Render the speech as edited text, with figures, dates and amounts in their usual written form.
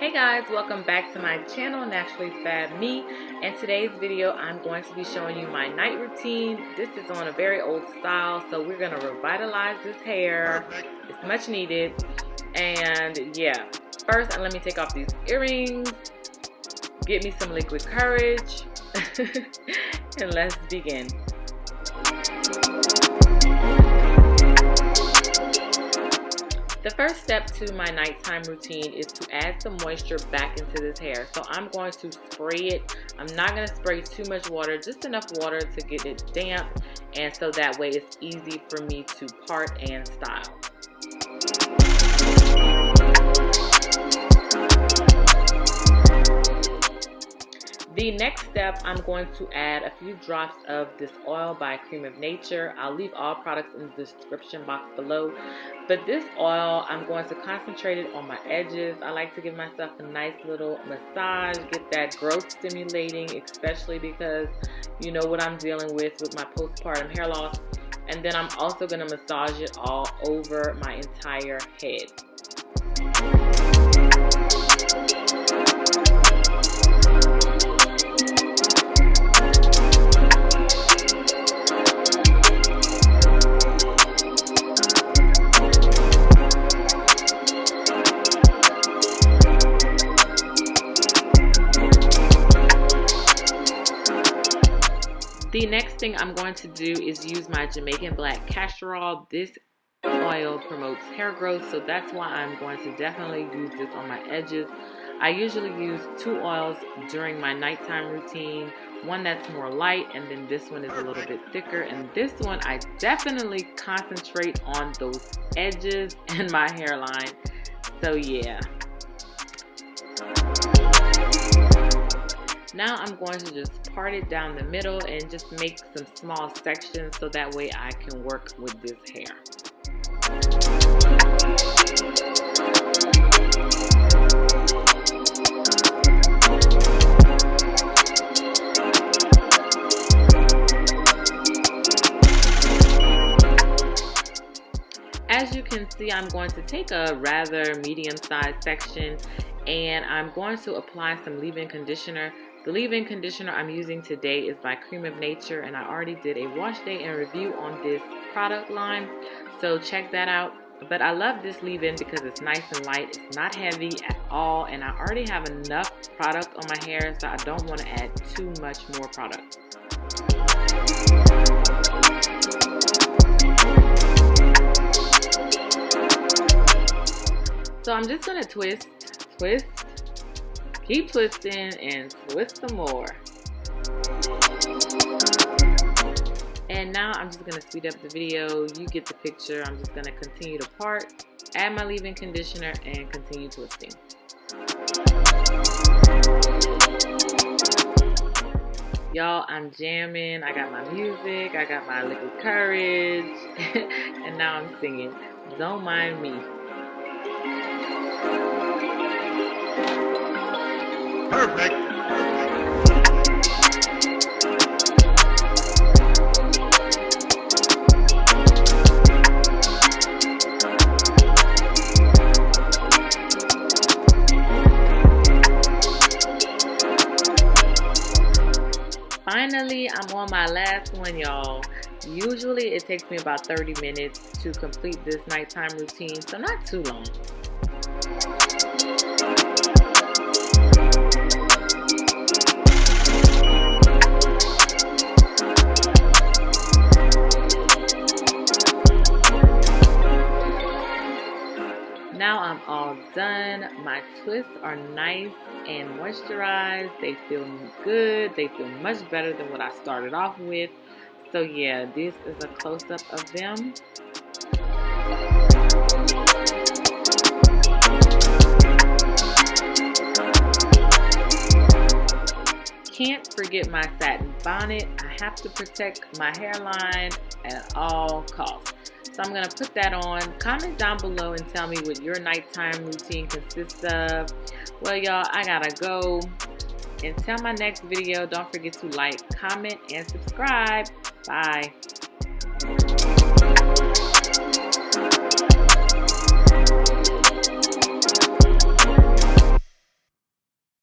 Hey guys, welcome back to my channel, naturallyfabme, and today's video I'm going to be showing you my night routine. This is on a very old style, so we're going to revitalize this hair. It's much needed. And yeah, first let me take off these earrings, get me some liquid courage, and let's begin. The first step to my nighttime routine is to add some moisture back into this hair. So I'm going to spray it. I'm not going to spray too much water, just enough water to get it damp, and so that way it's easy for me to part and style. The next step, I'm going to add a few drops of this oil by Creme of Nature. I'll leave all products in the description box below. But this oil, I'm going to concentrate it on my edges. I like to give myself a nice little massage, get that growth stimulating, especially because you know what I'm dealing with my postpartum hair loss. And then I'm also going to massage it all over my entire head. The next thing I'm going to do is use my Jamaican black castor oil. This oil promotes hair growth, so that's why I'm going to definitely use this on my edges. I usually use two oils during my nighttime routine. One that's more light, and then this one is a little bit thicker. And this one, I definitely concentrate on those edges and my hairline. So yeah. Now I'm going to just part it down the middle and just make some small sections so that way I can work with this hair. As you can see, I'm going to take a rather medium-sized section and I'm going to apply some leave-in conditioner. The leave-in conditioner I'm using today is by Creme of Nature, and I already did a wash day and review on this product line, so check that out. But I love this leave-in because it's nice and light, it's not heavy at all, and I already have enough product on my hair, so I don't want to add too much more product. So I'm just going to twist, keep twisting, and twist some more. And now I'm just going to speed up the video. You get the picture. I'm just going to continue to part, add my leave-in conditioner, and continue twisting. Y'all, I'm jamming. I got my music. I got my liquid courage. And now I'm singing. Don't mind me. Perfect. Finally, I'm on my last one, y'all. Usually it takes me about 30 minutes to complete this nighttime routine, so not too long. Now I'm all done. My twists are nice and moisturized. They feel good. They feel much better than what I started off with. So yeah, this is a close-up of them. Can't forget my satin bonnet. I have to protect my hairline at all costs. So I'm going to put that on. Comment down below and tell me what your nighttime routine consists of. Well, y'all, I gotta go. Until my next video, don't forget to like, comment, and subscribe. Bye.